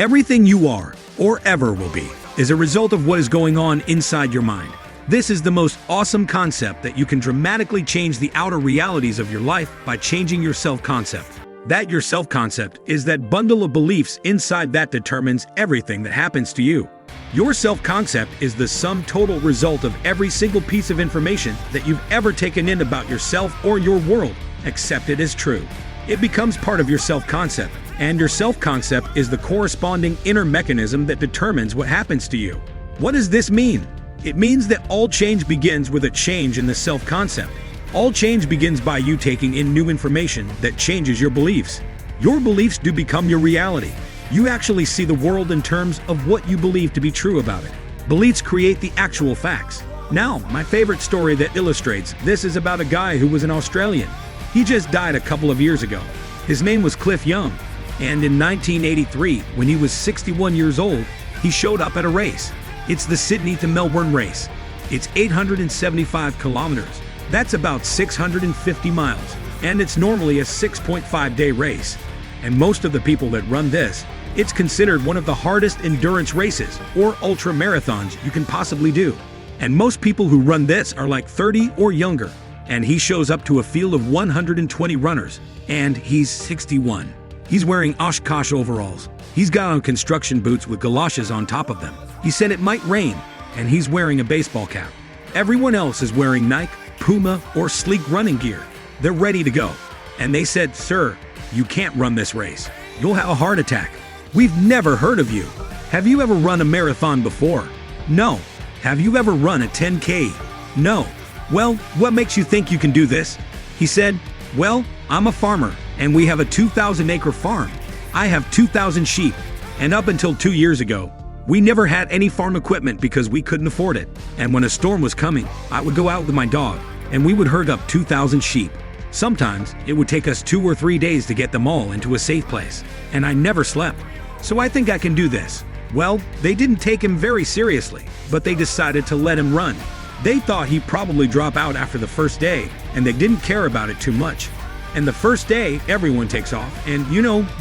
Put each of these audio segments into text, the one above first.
Everything you are, or ever will be, is a result of what is going on inside your mind. This is the most awesome concept that you can dramatically change the outer realities of your life by changing your self-concept. That your self-concept is that bundle of beliefs inside that determines everything that happens to you. Your self-concept is the sum total result of every single piece of information that you've ever taken in about yourself or your world, accepted as true. It becomes part of your self-concept, and your self-concept is the corresponding inner mechanism that determines what happens to you. What does this mean? It means that all change begins with a change in the self-concept. All change begins by you taking in new information that changes your beliefs. Your beliefs do become your reality. You actually see the world in terms of what you believe to be true about it. Beliefs create the actual facts. Now, my favorite story that illustrates this is about a guy who was an Australian. He just died a couple of years ago. His name was Cliff Young, and in 1983, when he was 61 years old, he showed up at a race. It's the Sydney to Melbourne race. It's 875 kilometers. That's about 650 miles, and it's normally a 6.5-day race. And most of the people that run this, it's considered one of the hardest endurance races, or ultra marathons, you can possibly do. And most people who run this are like 30 or younger. And he shows up to a field of 120 runners, and he's 61. He's wearing Oshkosh overalls. He's got on construction boots with galoshes on top of them. He said it might rain, and he's wearing a baseball cap. Everyone else is wearing Nike, Puma, or sleek running gear. They're ready to go. And they said, "Sir, you can't run this race. You'll have a heart attack. We've never heard of you. Have you ever run a marathon before? No. Have you ever run a 10K? No. Well, what makes you think you can do this?" He said, "Well, I'm a farmer, and we have a 2,000-acre farm. I have 2,000 sheep, and up until 2 years ago, we never had any farm equipment because we couldn't afford it. And when a storm was coming, I would go out with my dog, and we would herd up 2,000 sheep. Sometimes it would take us 2 or 3 days to get them all into a safe place, and I never slept. So I think I can do this." Well, they didn't take him very seriously, but they decided to let him run. They thought he'd probably drop out after the first day, and they didn't care about it too much. And the first day, everyone takes off, and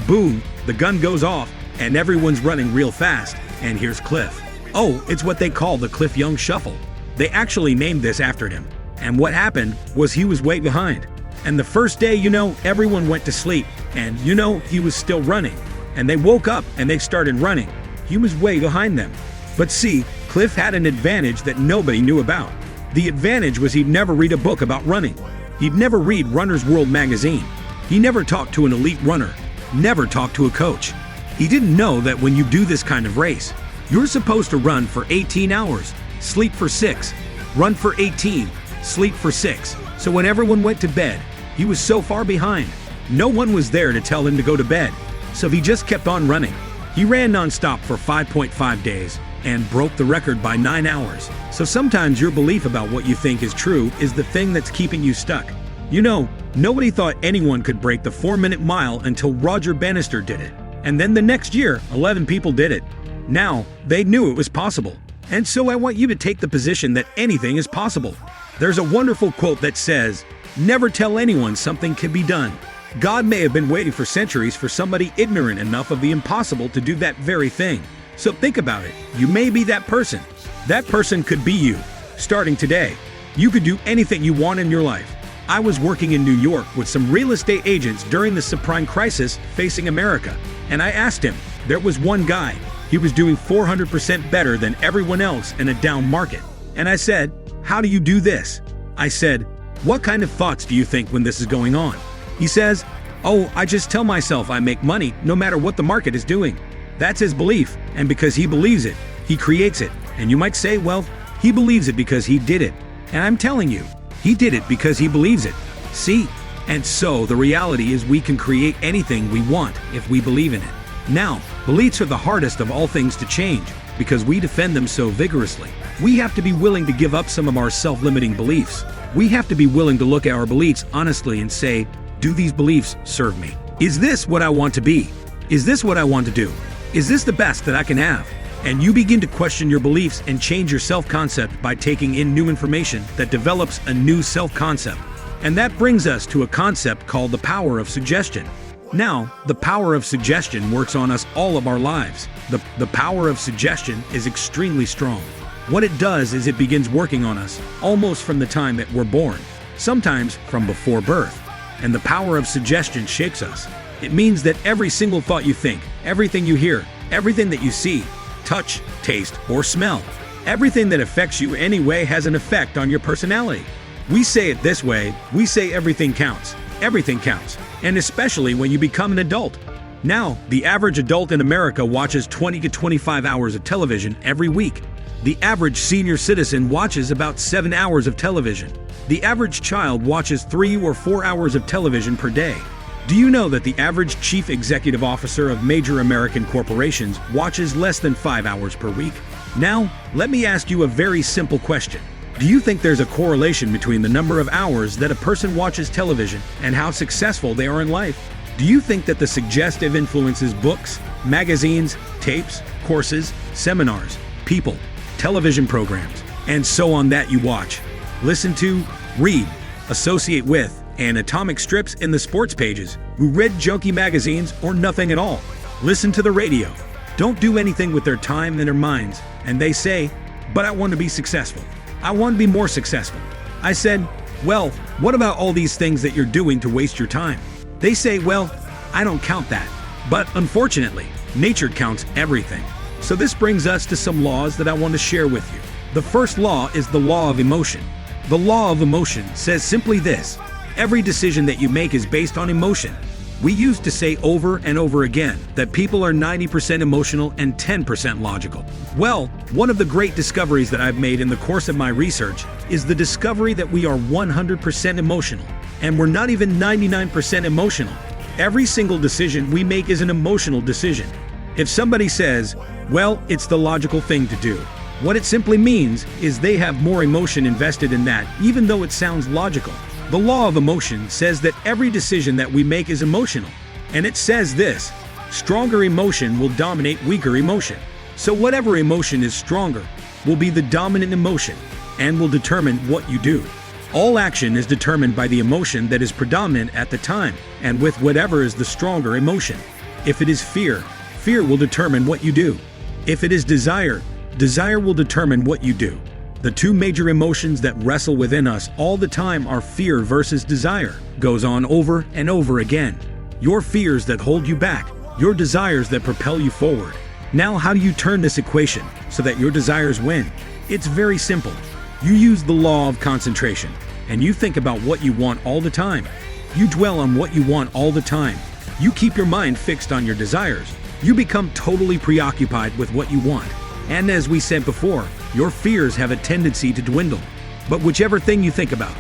boom, the gun goes off, and everyone's running real fast, and here's Cliff. Oh, it's what they call the Cliff Young Shuffle. They actually named this after him. And what happened was he was way behind. And the first day, everyone went to sleep, and he was still running. And they woke up and they started running. He was way behind them. But see, Cliff had an advantage that nobody knew about. The advantage was he'd never read a book about running. He'd never read Runner's World magazine. He never talked to an elite runner, never talked to a coach. He didn't know that when you do this kind of race, you're supposed to run for 18 hours, sleep for 6, run for 18, sleep for 6. So when everyone went to bed, he was so far behind. No one was there to tell him to go to bed. So he just kept on running. He ran nonstop for 5.5 days and broke the record by 9 hours. So sometimes your belief about what you think is true is the thing that's keeping you stuck. Nobody thought anyone could break the 4-minute mile until Roger Bannister did it. And then the next year, 11 people did it. Now, they knew it was possible. And so I want you to take the position that anything is possible. There's a wonderful quote that says, "Never tell anyone something can be done." God may have been waiting for centuries for somebody ignorant enough of the impossible to do that very thing. So think about it. You may be that person. That person could be you. Starting today, you could do anything you want in your life. I was working in New York with some real estate agents during the subprime crisis facing America, and I asked him, there was one guy, he was doing 400% better than everyone else in a down market. And I said, "How do you do this?" I said, "What kind of thoughts do you think when this is going on?" He says, "Oh, I just tell myself I make money no matter what the market is doing." That's his belief, and because he believes it, he creates it. And you might say, well, he believes it because he did it. And I'm telling you, he did it because he believes it. See? And so the reality is we can create anything we want if we believe in it. Now, beliefs are the hardest of all things to change because we defend them so vigorously. We have to be willing to give up some of our self-limiting beliefs. We have to be willing to look at our beliefs honestly and say, do these beliefs serve me? Is this what I want to be? Is this what I want to do? Is this the best that I can have? And you begin to question your beliefs and change your self-concept by taking in new information that develops a new self-concept. And that brings us to a concept called the power of suggestion. Now, the power of suggestion works on us all of our lives. The power of suggestion is extremely strong. What it does is it begins working on us almost from the time that we're born, sometimes from before birth. And the power of suggestion shapes us. It means that every single thought you think, everything you hear, everything that you see, touch, taste, or smell, everything that affects you anyway has an effect on your personality. We say it this way, we say everything counts. Everything counts, and especially when you become an adult. Now, the average adult in America watches 20 to 25 hours of television every week. The average senior citizen watches about 7 hours of television. The average child watches 3 or 4 hours of television per day. Do you know that the average chief executive officer of major American corporations watches less than 5 hours per week? Now, let me ask you a very simple question. Do you think there's a correlation between the number of hours that a person watches television and how successful they are in life? Do you think that the suggestive influences books, magazines, tapes, courses, seminars, people, television programs, and so on that you watch, listen to, read, associate with, and atomic strips in the sports pages, who read junky magazines or nothing at all, listen to the radio, don't do anything with their time and their minds, and they say, but I want to be successful. I want to be more successful. I said, well, what about all these things that you're doing to waste your time? They say, well, I don't count that. But unfortunately, nature counts everything. So this brings us to some laws that I want to share with you. The first law is the law of emotion. The law of emotion says simply this: every decision that you make is based on emotion. We used to say over and over again that people are 90% emotional and 10% logical. Well, one of the great discoveries that I've made in the course of my research is the discovery that we are 100% emotional, and we're not even 99% emotional. Every single decision we make is an emotional decision. If somebody says, well, it's the logical thing to do, what it simply means is they have more emotion invested in that, even though it sounds logical. The law of emotion says that every decision that we make is emotional. And it says this: stronger emotion will dominate weaker emotion. So whatever emotion is stronger will be the dominant emotion and will determine what you do. All action is determined by the emotion that is predominant at the time, and with whatever is the stronger emotion. If it is fear, fear will determine what you do. If it is desire, desire will determine what you do. The two major emotions that wrestle within us all the time are fear versus desire. Goes on over and over again. Your fears that hold you back, your desires that propel you forward. Now, how do you turn this equation so that your desires win? It's very simple. You use the law of concentration, and you think about what you want all the time. You dwell on what you want all the time. You keep your mind fixed on your desires. You become totally preoccupied with what you want. And as we said before, your fears have a tendency to dwindle. But whichever thing you think about,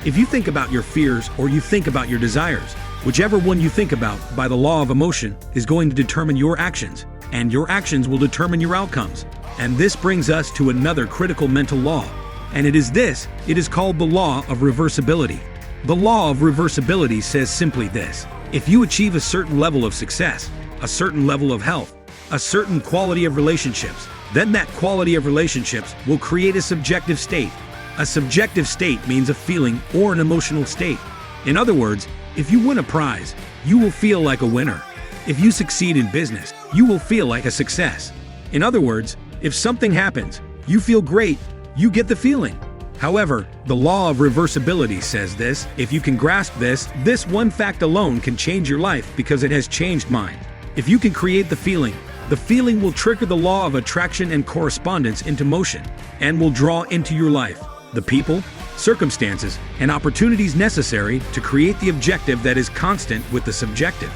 if you think about your fears or you think about your desires, whichever one you think about by the law of emotion is going to determine your actions, and your actions will determine your outcomes. And this brings us to another critical mental law, and it is called the law of reversibility. The law of reversibility says simply this: if you achieve a certain level of success, a certain level of health, a certain quality of relationships, then that quality of relationships will create a subjective state. A subjective state means a feeling or an emotional state. In other words, if you win a prize, you will feel like a winner. If you succeed in business, you will feel like a success. In other words, if something happens, you feel great, you get the feeling. However, the law of reversibility says this: if you can grasp this one fact alone can change your life because it has changed mine. If you can create the feeling will trigger the law of attraction and correspondence into motion, and will draw into your life the people, circumstances, and opportunities necessary to create the objective that is constant with the subjective.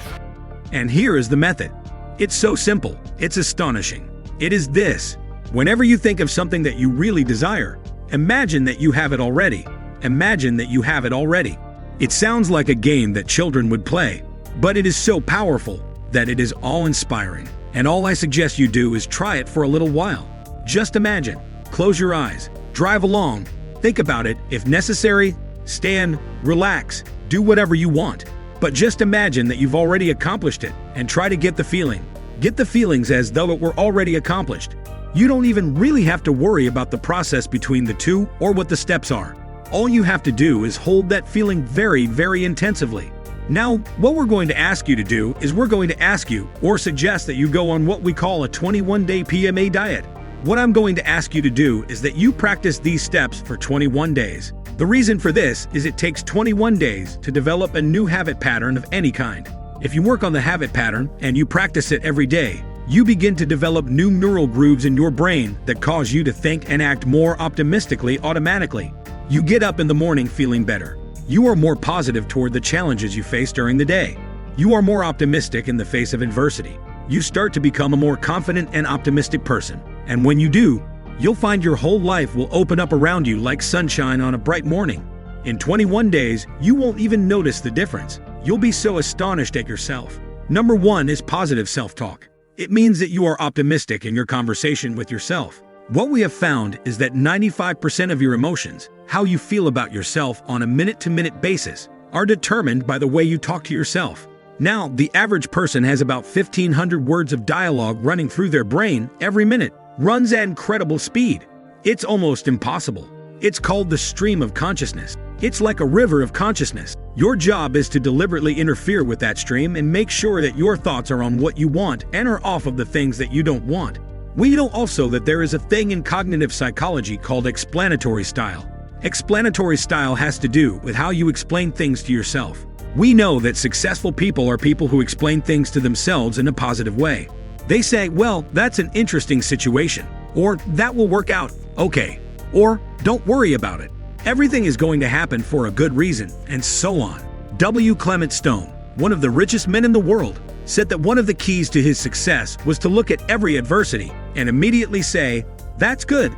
And here is the method. It's so simple, it's astonishing. It is this: whenever you think of something that you really desire, imagine that you have it already. Imagine that you have it already. It sounds like a game that children would play, but it is so powerful that it is awe-inspiring. And all I suggest you do is try it for a little while. Just imagine, close your eyes, drive along, think about it. If necessary, stand, relax, do whatever you want. But just imagine that you've already accomplished it and try to get the feeling. Get the feelings as though it were already accomplished. You don't even really have to worry about the process between the two or what the steps are. All you have to do is hold that feeling very, very intensively. Now, what we're going to ask you to do is we're going to ask you or suggest that you go on what we call a 21-day PMA diet. What I'm going to ask you to do is that you practice these steps for 21 days. The reason for this is it takes 21 days to develop a new habit pattern of any kind. If you work on the habit pattern and you practice it every day, you begin to develop new neural grooves in your brain that cause you to think and act more optimistically automatically. You get up in the morning feeling better. You are more positive toward the challenges you face during the day. You are more optimistic in the face of adversity. You start to become a more confident and optimistic person. And when you do, you'll find your whole life will open up around you like sunshine on a bright morning. In 21 days, you won't even notice the difference. You'll be so astonished at yourself. Number 1 is positive self-talk. It means that you are optimistic in your conversation with yourself. What we have found is that 95% of your emotions, how you feel about yourself on a minute-to-minute basis, are determined by the way you talk to yourself. Now, the average person has about 1,500 words of dialogue running through their brain every minute. Runs at incredible speed. It's almost impossible. It's called the stream of consciousness. It's like a river of consciousness. Your job is to deliberately interfere with that stream and make sure that your thoughts are on what you want and are off of the things that you don't want. We know also that there is a thing in cognitive psychology called explanatory style. Explanatory style has to do with how you explain things to yourself. We know that successful people are people who explain things to themselves in a positive way. They say, well, that's an interesting situation, or that will work out, okay, or don't worry about it. Everything is going to happen for a good reason, and so on. W. Clement Stone, one of the richest men in the world, said that one of the keys to his success was to look at every adversity and immediately say, that's good,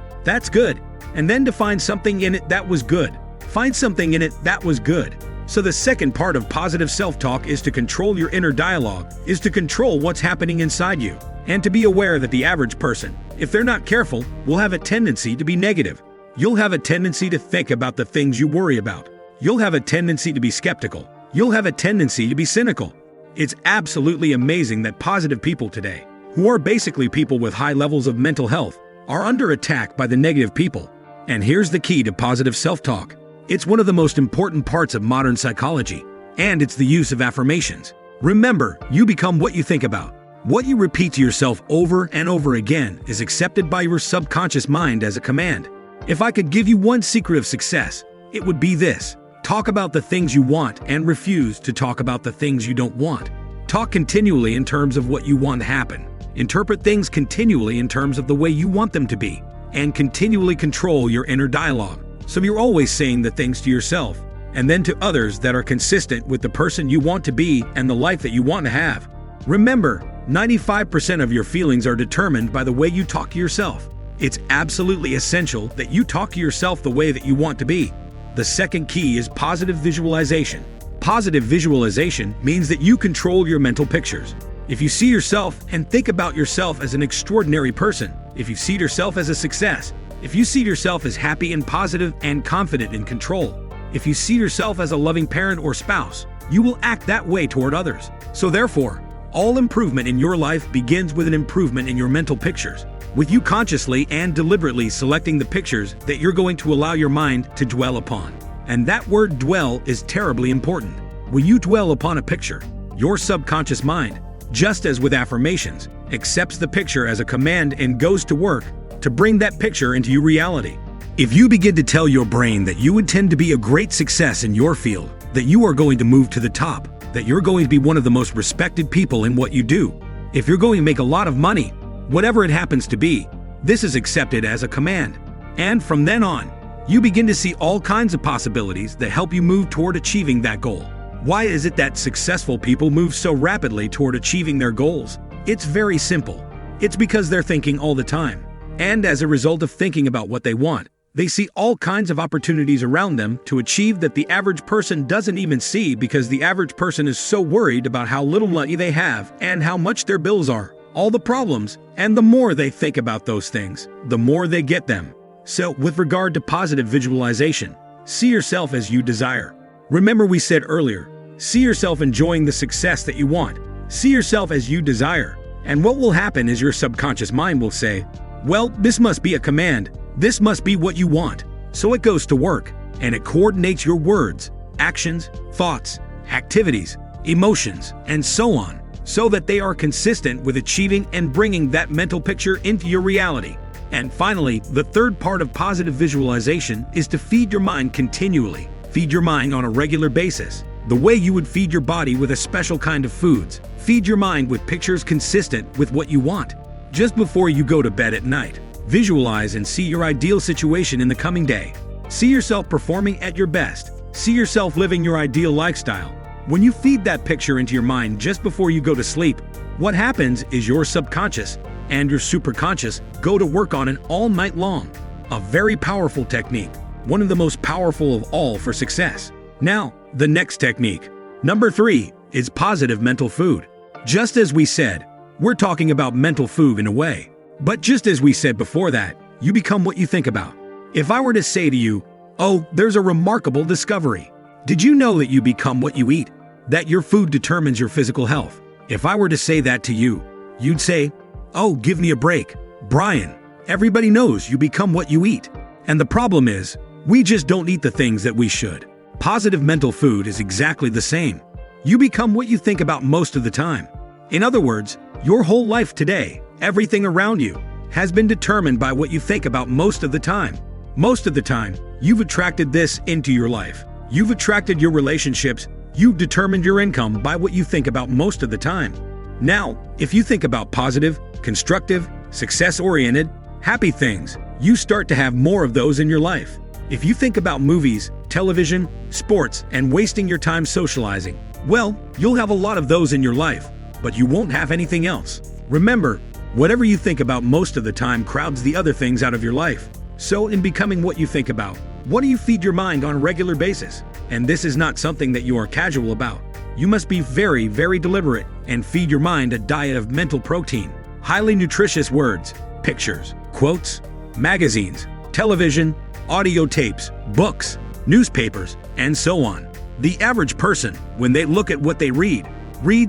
and then to find something in it that was good. Find something in it that was good. So the second part of positive self-talk is to control your inner dialogue, is to control what's happening inside you, and to be aware that the average person, if they're not careful, will have a tendency to be negative. You'll have a tendency to think about the things you worry about. You'll have a tendency to be skeptical. You'll have a tendency to be cynical. It's absolutely amazing that positive people today, who are basically people with high levels of mental health, are under attack by the negative people. And here's the key to positive self-talk. It's one of the most important parts of modern psychology, and it's the use of affirmations. Remember, you become what you think about. What you repeat to yourself over and over again is accepted by your subconscious mind as a command. If I could give you one secret of success, it would be this. Talk about the things you want and refuse to talk about the things you don't want. Talk continually in terms of what you want to happen. Interpret things continually in terms of the way you want them to be, and continually control your inner dialogue. So you're always saying the things to yourself, and then to others that are consistent with the person you want to be and the life that you want to have. Remember, 95% of your feelings are determined by the way you talk to yourself. It's absolutely essential that you talk to yourself the way that you want to be. The second key is positive visualization. Positive visualization means that you control your mental pictures. If you see yourself and think about yourself as an extraordinary person, if you see yourself as a success, if you see yourself as happy and positive and confident in control, if you see yourself as a loving parent or spouse, you will act that way toward others. So therefore, all improvement in your life begins with an improvement in your mental pictures, with you consciously and deliberately selecting the pictures that you're going to allow your mind to dwell upon. And that word dwell is terribly important. When you dwell upon a picture, your subconscious mind, just as with affirmations, accepts the picture as a command and goes to work to bring that picture into your reality. If you begin to tell your brain that you intend to be a great success in your field, that you are going to move to the top, that you're going to be one of the most respected people in what you do, if you're going to make a lot of money, whatever it happens to be, this is accepted as a command. And from then on, you begin to see all kinds of possibilities that help you move toward achieving that goal. Why is it that successful people move so rapidly toward achieving their goals? It's very simple. It's because they're thinking all the time. And as a result of thinking about what they want, they see all kinds of opportunities around them to achieve that the average person doesn't even see, because the average person is so worried about how little money they have and how much their bills are, all the problems, and the more they think about those things, the more they get them. So, with regard to positive visualization, see yourself as you desire. Remember we said earlier, see yourself enjoying the success that you want. See yourself as you desire. And what will happen is your subconscious mind will say, well, this must be a command. This must be what you want. So it goes to work, and it coordinates your words, actions, thoughts, activities, emotions, and so on, so that they are consistent with achieving and bringing that mental picture into your reality. And finally, the third part of positive visualization is to feed your mind continually. Feed your mind on a regular basis, the way you would feed your body with a special kind of foods. Feed your mind with pictures consistent with what you want. Just before you go to bed at night, visualize and see your ideal situation in the coming day. See yourself performing at your best. See yourself living your ideal lifestyle. When you feed that picture into your mind just before you go to sleep, what happens is your subconscious and your superconscious go to work on it all night long. A very powerful technique, one of the most powerful of all for success. Now, the next technique. Number 3 is positive mental food. Just as we said, we're talking about mental food in a way. But just as we said before that, you become what you think about. If I were to say to you, oh, there's a remarkable discovery. Did you know that you become what you eat? That your food determines your physical health? If I were to say that to you, you'd say, oh, give me a break. Brian, everybody knows you become what you eat. And the problem is, we just don't eat the things that we should. Positive mental food is exactly the same. You become what you think about most of the time. In other words, your whole life today, everything around you, has been determined by what you think about most of the time. Most of the time, you've attracted this into your life. You've attracted your relationships. You've determined your income by what you think about most of the time. Now, if you think about positive, constructive, success-oriented, happy things, you start to have more of those in your life. If you think about movies, television, sports, and wasting your time socializing, well, you'll have a lot of those in your life, but you won't have anything else. Remember, whatever you think about most of the time crowds the other things out of your life. So in becoming what you think about, what do you feed your mind on a regular basis? And this is not something that you are casual about. You must be very, very deliberate and feed your mind a diet of mental protein, highly nutritious words, pictures, quotes, magazines, television, audio tapes, books, newspapers, and so on. The average person, when they look at what they read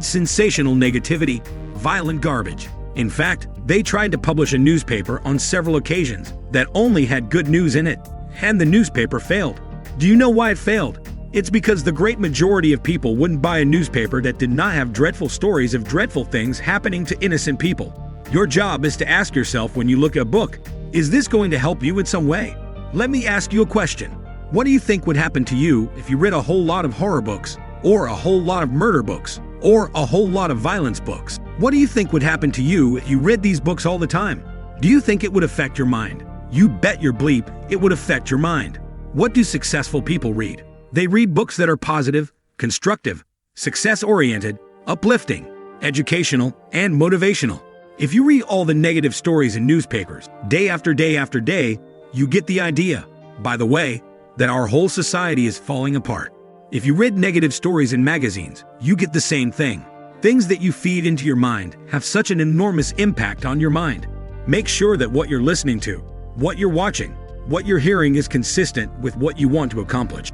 sensational negativity, violent garbage. In fact, they tried to publish a newspaper on several occasions that only had good news in it, and the newspaper failed. Do you know why it failed? It's because the great majority of people wouldn't buy a newspaper that did not have dreadful stories of dreadful things happening to innocent people. Your job is to ask yourself when you look at a book, is this going to help you in some way? Let me ask you a question. What do you think would happen to you if you read a whole lot of horror books, or a whole lot of murder books, or a whole lot of violence books? What do you think would happen to you if you read these books all the time? Do you think it would affect your mind? You bet your bleep it would affect your mind. What do successful people read? They read books that are positive, constructive, success-oriented, uplifting, educational, and motivational. If you read all the negative stories in newspapers, day after day after day, you get the idea, by the way, that our whole society is falling apart. If you read negative stories in magazines, you get the same thing. Things that you feed into your mind have such an enormous impact on your mind. Make sure that what you're listening to, what you're watching, what you're hearing is consistent with what you want to accomplish.